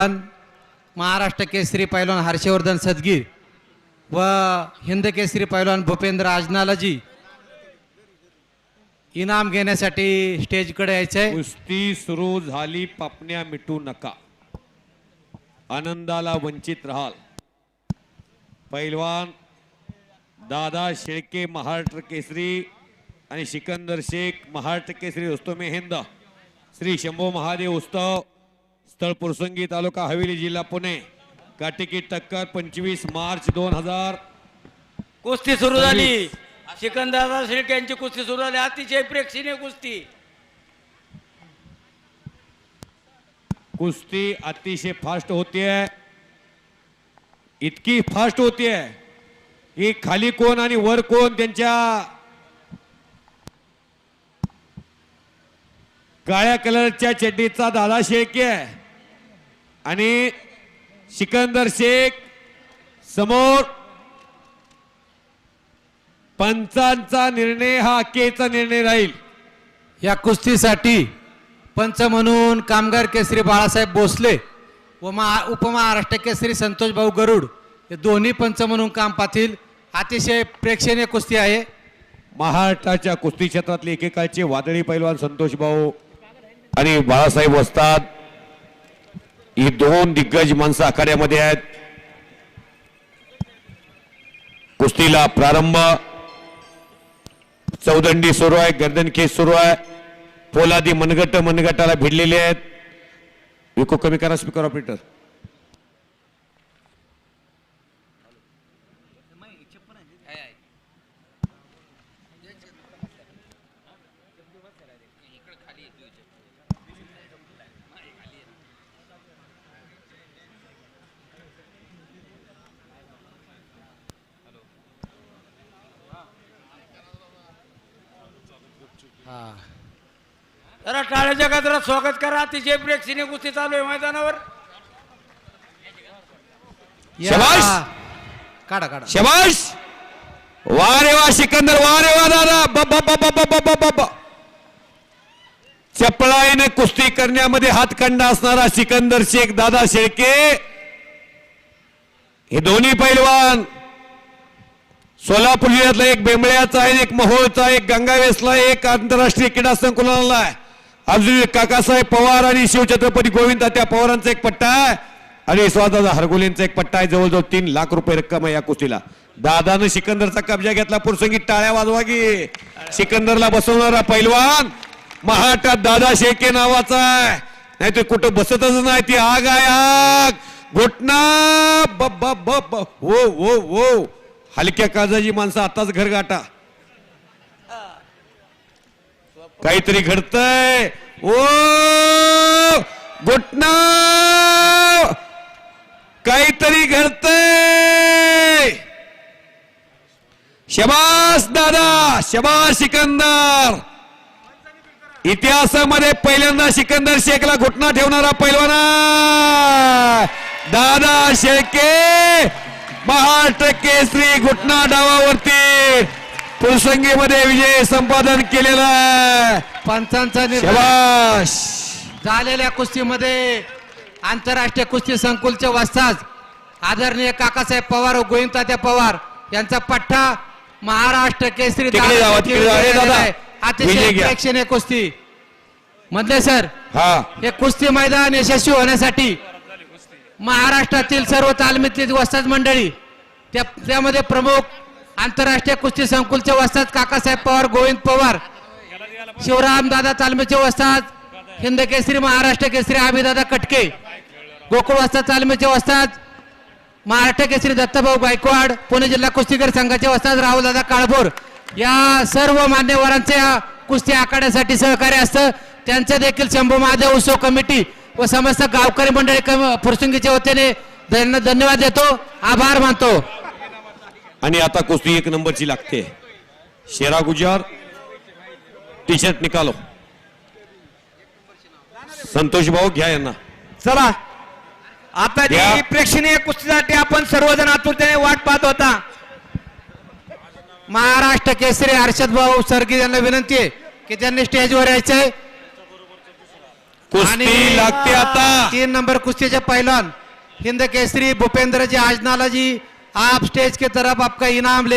महाराष्ट्र केसरी पैलवान हर्षवर्धन सदगीर व हिंद केसरी पैलवान भूपेंद्र आजनालाजी इनाम घेण्यासाठी स्टेजकडे यायचंय। कुस्ती सुरू झाली, पापण्या मिटू नका, आनंदाला वंचित राहाल। पैलवान दादा शेळके महाराष्ट्र केसरी आणि सिकंदर शेख महाराष्ट्र केसरी दोस्तों हिंद श्री शंभो महादेव उत्सव स्थळ पुरसंगी तालुका हवेली जिल्हा पुणे काटिकी टक्कर 25 मार्च 2000 कुस्ती सुरू झाली। सिकंदर शेख यांची कुस्ती सुरू झाली, अतिशय प्रेक्षणीय कुस्ती। कुस्ती अतिशय फास्ट होतीये, इतकी फास्ट होतीये की खाली कोण आणि वर कोण त्यांच्या काळ्या कलरच्या चड्डीचा दादा शेळके आहे आणि सिकंदर शेख समोर। पंचांचा निर्णय हा अखेरचा निर्णय राहील। या कुस्तीसाठी पंच म्हणून कामगार केसरी बाळासाहेब भोसले व उपमहाराष्ट्र केसरी संतोष भाऊ गरुड हे दोन्ही पंच म्हणून काम पाहतील। अतिशय प्रेक्षणीय कुस्ती आहे। महाराष्ट्राच्या कुस्ती क्षेत्रातले एकेकाळचे वादळी पैलवान संतोष भाऊ आणि बाळासाहेब वस्ताद ही दोन दिग्गज माणसं आखाड्यामध्ये आहेत। कुस्तीला प्रारंभ, चौदंडी सुरू आहे, गर्दनखेच सुरू आहे, पोलादी मनगटाला भिडलेले आहेत। विको कमी करा स्पीकर ऑपरेटर। जरा टाळ्याच्या गजरात स्वागत करा। अतिशय प्रेक्षणीय कुस्ती चालू आहे मैदानावर। शाबाश, काढा काढा, शाबाश, वा रे वा सिकंदर, वा रे वा दादा। चपळाईने कुस्ती करण्यामध्ये हातखंडा असणारा सिकंदर शेख दादा शेळके हे दोन्ही पैलवान सोलापूर जिल्ह्यातला एक बेंबळ्याचा आहे, एक मोहोळचा, एक गंगावेसला, एक आंतरराष्ट्रीय क्रीडा संकुलाला आहे। अजून काकासाहेब पवार आणि शिवछत्रपती गोविंद त्या पवारांचा एक पट्टा आहे आणि स्वादादा हरगोलेंचा एक पट्टा आहे। जवळजवळ 3 लाख रुपये रक्कम आहे या कुस्तीला। दादानं सिकंदरचा कब्जा घेतला, पुरसंगी टाळ्या वाजवा की। सिकंदरला बसवणारा पैलवान महाराष्ट्रात दादा शेळके नावाचा आहे, नाही तर कुठं बसतच नाही। ती आग आहे, आग घोटना हो हलक्या काळजाची माणसं आताच घर गाठा, काहीतरी घडतंय। ओ घोटना, काहीतरी घडतंय। शबास दादा, शबास सिकंदर। इतिहासामध्ये पहिल्यांदा सिकंदर शेखला घोटना ठेवणारा पैलवान दादा शेळके महाराष्ट्र केसरी घोटना डावावरती पुरसंगीमध्ये विजय संपादन केलेला आहे। पंचांचा शाबाश। झालेल्या कुस्तीमध्ये आंतरराष्ट्रीय कुस्ती संकुलचे वस्ताद आदरणीय काकासाहेब पवार व गोविंदतात्या पवार यांचा पट्टा महाराष्ट्र केसरी अतिशय प्रेक्षणीय कुस्ती मधले सर। हे कुस्ती मैदान यशस्वी होण्यासाठी महाराष्ट्रातील सर्व तालमीतील वस्ताद मंडळी त्यामध्ये प्रमुख आंतरराष्ट्रीय कुस्ती संकुलचे वस्ताद काकासाहेब पवार, गोविंद पवार, शिवराम दादा तालमीचे वस्ताद, हिंद केसरी महाराष्ट्र केसरी अभिदादा कटके, गोकुळ वस्ताद तालमीचे वस्ताद, महाराष्ट्र केसरी दत्तभाऊ गायकवाड, पुणे जिल्हा कुस्तीगीर संघाचे वस्ताद राहुलदादा काळभोर या सर्व मान्यवरांचे कुस्ती आखाड्यासाठी सहकार्य असतं। त्यांचे देखील शंभू महादेव उत्सव कमिटी व समस्त गावकरी मंडळी फुरसुंगीच्या वतीने त्यांना धन्यवाद देतो, आभार मानतो। आणि आता कुस्ती 1 नंबरची लागते। शेरा गुजर टी शर्ट निकालो। संतोष भाऊ घ्या यांना। चला आता जी प्रेक्षणीय कुस्तीसाठी आपण सर्वजण आतुरतेने वाट पाहत होता। महाराष्ट्र केसरी हर्षद भाऊ सरगी यांना विनंती आहे की त्यांनी स्टेजवर यायचंय। कुस्ती लागते आता 3 नंबर कुश्ती के पहलवान हिंद केसरी भूपेंद्र जी आजनाला जी, आप स्टेज के तरफ आपका इनाम ले